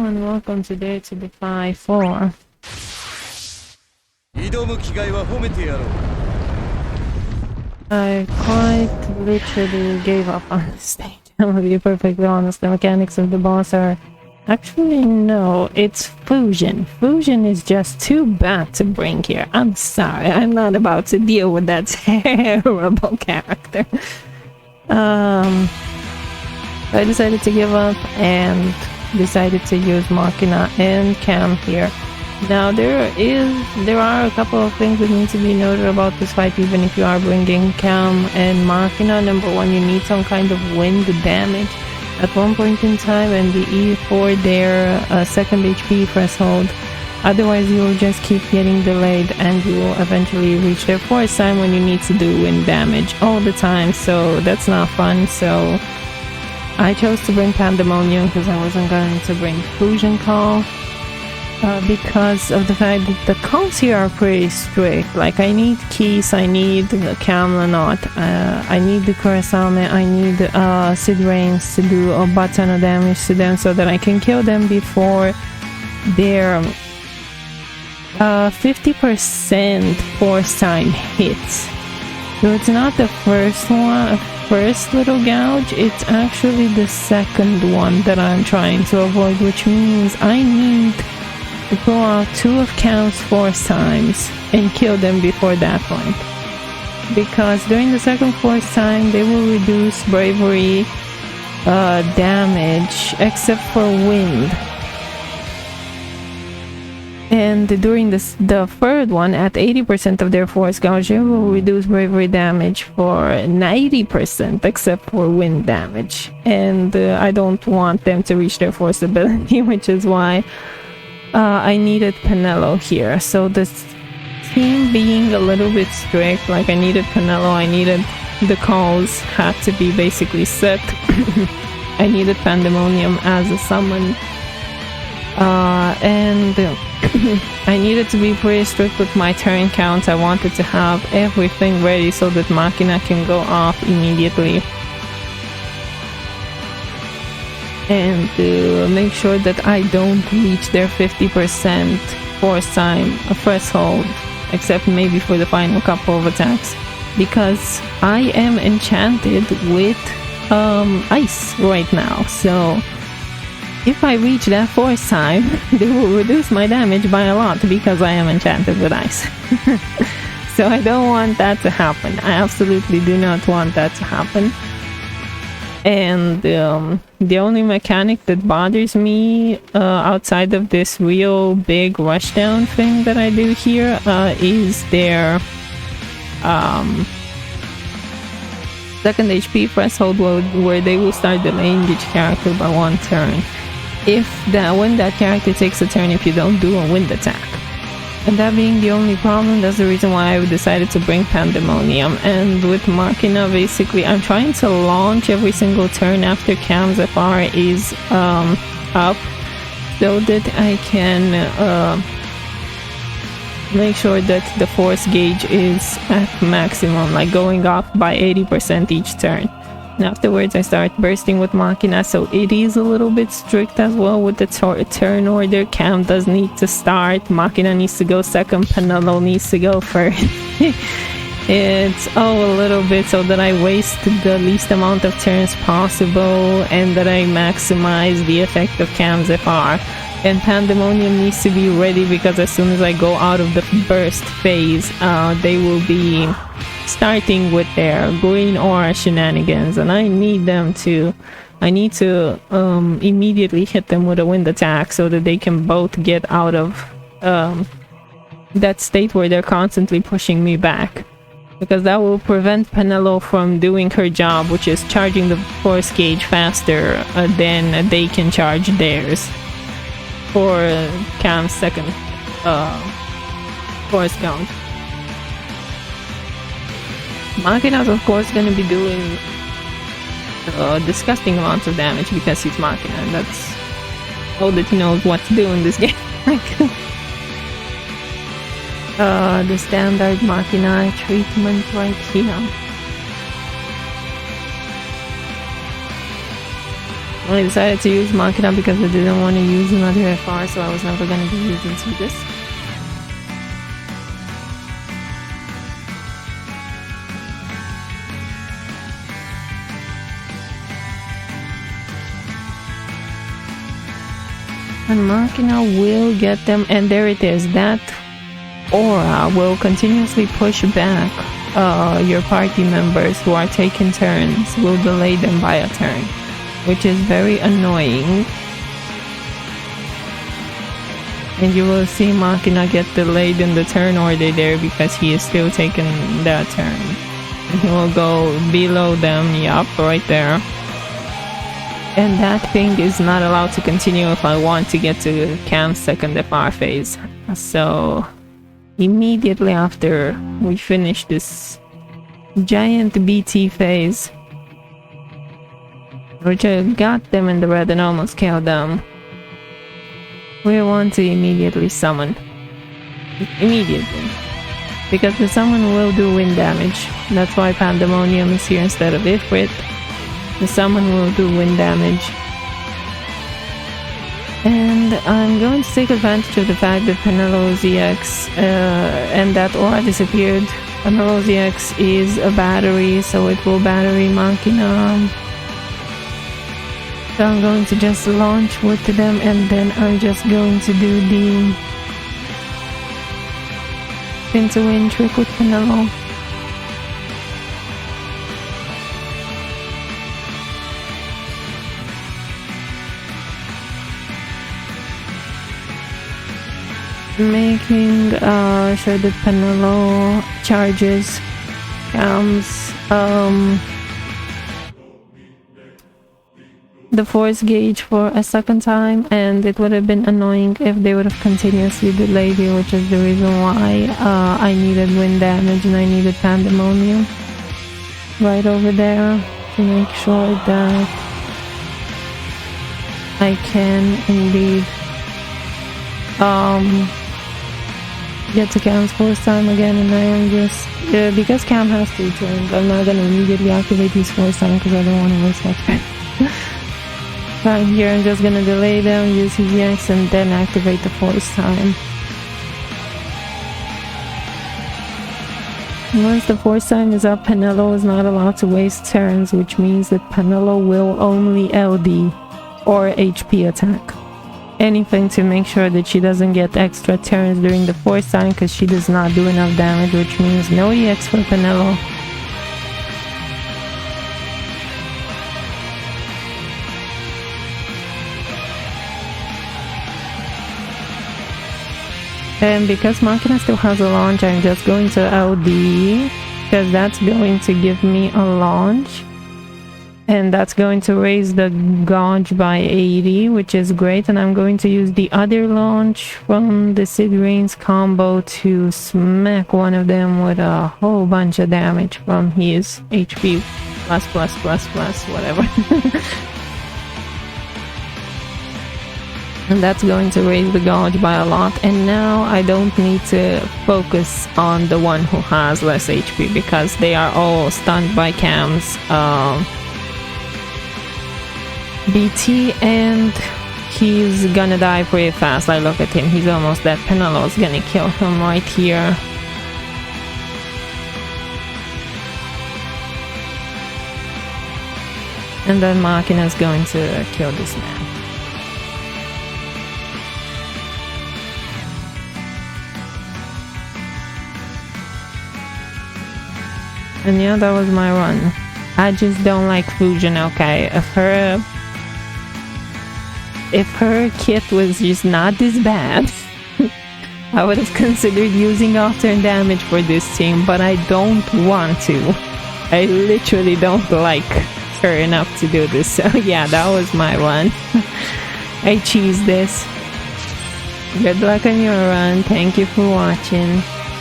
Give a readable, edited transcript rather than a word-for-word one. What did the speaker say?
and welcome today to Defy 4. I quite literally gave up on this stage. I'm gonna be perfectly honest, the mechanics of the boss are... Actually, no, it's Fusion. Fusion is just too bad to bring here. I'm sorry, I'm not about to deal with that terrible character. I decided to give up and decided to use Machina and Cam here. Now there are a couple of things that need to be noted about this fight, even if you are bringing Cam and Machina. Number one, you need some kind of wind damage at one point in time, and the E for their second HP threshold. Otherwise you will just keep getting delayed and you will eventually reach their fourth time when you need to do wind damage all the time, so that's not fun. So I chose to bring Pandemonium because I wasn't going to bring Fusion Call. Because of the fact that the calls here are pretty strict. Like, I need Keys, I need the Kam'lanaut, I need the Kurasame, I need Sid Reigns to do a butt ton of damage to them so that I can kill them before their 50% force time hits. So it's not the first little gouge, it's actually the second one that I'm trying to avoid, which means I need to go out 2 of Cam's force times and kill them before that point. Because during the second force time, they will reduce bravery damage except for wind. And during the third one, at 80% of their force gouge, they will reduce bravery damage for 90% except for wind damage. And I don't want them to reach their force ability, which is why I needed Penelo here. So this team being a little bit strict, like I needed Penelo, I needed the calls had to be basically set. I needed Pandemonium as a summon, and I needed to be pretty strict with my turn counts. I wanted to have everything ready so that Machina can go off immediately, and to make sure that I don't reach their 50% force time threshold, except maybe for the final couple of attacks, because I am enchanted with ice right now. So if I reach that force time, they will reduce my damage by a lot because I am enchanted with ice. So I don't want that to happen. I absolutely do not want that to happen. And the only mechanic that bothers me outside of this real big rushdown thing that I do here is their second HP threshold where they will start delaying each character by 1 turn. When that character takes a turn, if you don't do a wind attack. And that being the only problem, that's the reason why I decided to bring Pandemonium. And with Machina, basically, I'm trying to launch every single turn after Cam's FR is up, so that I can make sure that the force gauge is at maximum, like going off by 80% each turn. And afterwards I start bursting with Machina, so it is a little bit strict as well with the turn order. Cam does need to start, Machina needs to go second, Penelo needs to go first. It's all a little bit so that I waste the least amount of turns possible and that I maximize the effect of Cam's FR. And Pandemonium needs to be ready because as soon as I go out of the burst phase, they will be starting with their green aura shenanigans, and I need to immediately hit them with a wind attack so that they can both get out of that state where they're constantly pushing me back, because that will prevent Penelo from doing her job, which is charging the force gauge faster than they can charge theirs for Cam's second force count. Machina's of course going to be doing disgusting amounts of damage because he's Machina, and that's all that he knows what to do in this game. The standard Machina treatment right here. I decided to use Machina because I didn't want to use another FR, so I was never going to be using this. And Machina will get them, and there it is. That aura will continuously push back your party members who are taking turns, will delay them by a turn, which is very annoying. And you will see Machina get delayed in the turn order there because he is still taking that turn. And he will go below them, yup, right there. And that thing is not allowed to continue if I want to get to Cam's second FR phase. So immediately after we finish this giant BT phase, which I got them in the red and almost killed them, we want to immediately summon. Immediately. Because the summon will do wind damage. That's why Pandemonium is here instead of Ifrit. The summon will do wind damage. And I'm going to take advantage of the fact that Penelo ZX and that aura disappeared. Penelo ZX is a battery, so it will battery Machina. So I'm going to just launch with them, and then I'm just going to do the spin to win trick with Penelo. Making sure that Penelo charges the force gauge for a second time, and it would have been annoying if they would have continuously delayed it, which is the reason why I needed wind damage and I needed Pandemonium right over there to make sure that I can indeed get to Cam's force time again. And I am just because Cam has 3 turns, I'm not gonna immediately activate his force time because I don't want to waste my time. Right here, I'm just gonna delay them, use his EX, and then activate the force time. Once the force time is up, Penelo is not allowed to waste turns, which means that Penelo will only LD or HP attack. Anything to make sure that she doesn't get extra turns during the force time, because she does not do enough damage, which means no EX for Penelo. And because Machina still has a launch, I'm just going to LD, because that's going to give me a launch. And that's going to raise the gauge by 80, which is great. And I'm going to use the other launch from the Sid Reigns combo to smack one of them with a whole bunch of damage from his HP plus, whatever. And that's going to raise the gauge by a lot. And now I don't need to focus on the one who has less HP, because they are all stunned by Cam's BT, and he's gonna die pretty fast. Like, look at him, he's almost dead. Penelo's gonna kill him right here. And then Machina's going to kill this man. And yeah, that was my run. I just don't like Fusion, okay? If her kit was just not this bad, I would have considered using off-turn damage for this team, but I don't want to. I literally don't like her enough to do this. So yeah, that was my run. I cheesed this. Good luck on your run. Thank you for watching.